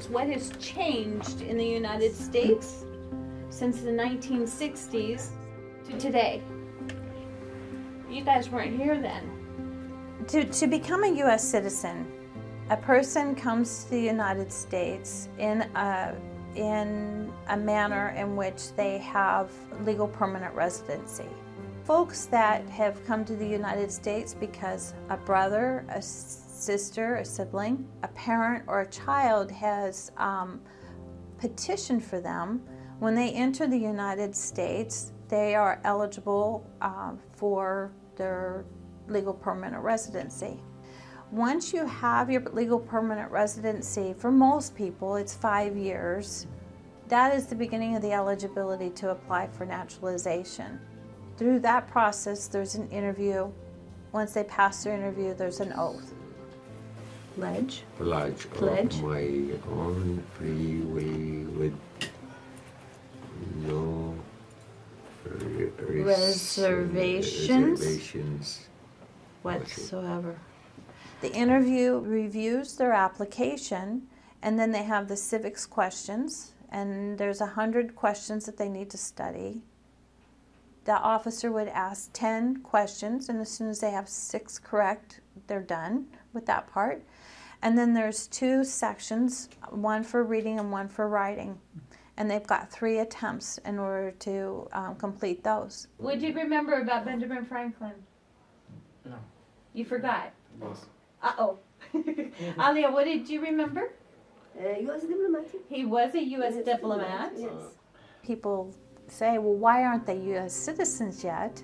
What has changed in the United States since the 1960s to today? You guys weren't here then. To become a U.S. citizen, a person comes to the United States in a manner in which they have legal permanent residency. Folks that have come to the United States because a brother, a sister, a sibling, a parent, or a child has petitioned for them, when they enter the United States, they are eligible for their legal permanent residency. Once you have your legal permanent residency, for most people it's 5 years. That is the beginning of the eligibility to apply for naturalization. Through that process, there's an interview. Once they pass their interview, there's an oath. Pledge. Pledge of my own free will with no reservations whatsoever. The interview reviews their application, and then they have the civics questions, and there's 100 questions that they need to study. The officer would ask 10 questions, and as soon as they have 6 correct, they're done with that part. And then there's 2 sections, one for reading and one for writing. And they've got 3 attempts in order to complete those. What did you remember about Benjamin Franklin? No. You forgot? Yes. Uh-oh. Alia, what did you remember? He was a diplomat. He was a U.S. diplomat. Yes. People say, well, why aren't they U.S. citizens yet?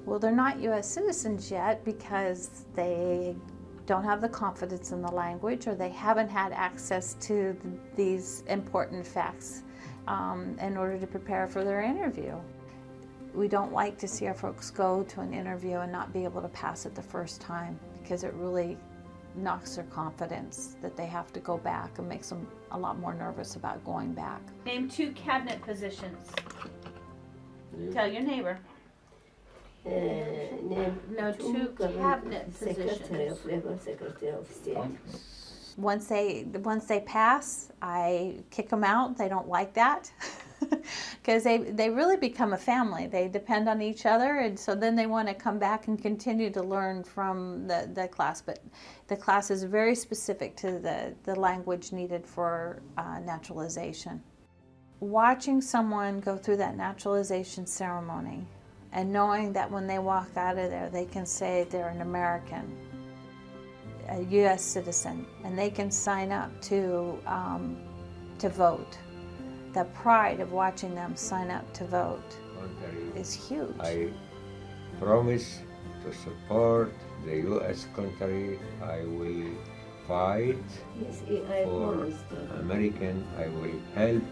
Well, they're not U.S. citizens yet because they don't have the confidence in the language, or they haven't had access to these important facts in order to prepare for their interview. We don't like to see our folks go to an interview and not be able to pass it the first time, because it really knocks their confidence that they have to go back and makes them a lot more nervous about going back. Name 2 cabinet positions. Tell your neighbor. No, 2 cabinet Secretary positions. of Labor, Secretary of State. Once they pass, I kick them out. They don't like that because they really become a family. They depend on each other, and so then they want to come back and continue to learn from the class. But the class is very specific to the language needed for naturalization. Watching someone go through that naturalization ceremony and knowing that when they walk out of there, they can say they're an American, a U.S. citizen, and they can sign up to vote. The pride of watching them sign up to vote is huge. I promise to support the U.S. country. I will fight Yes, I for promised. American. I will help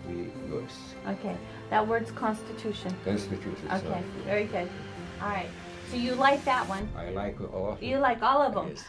the U.S. Okay, that word's Constitution. Constitution. Okay, sorry. very good. All right, so you like that one. I like all of You like all of them. Yes.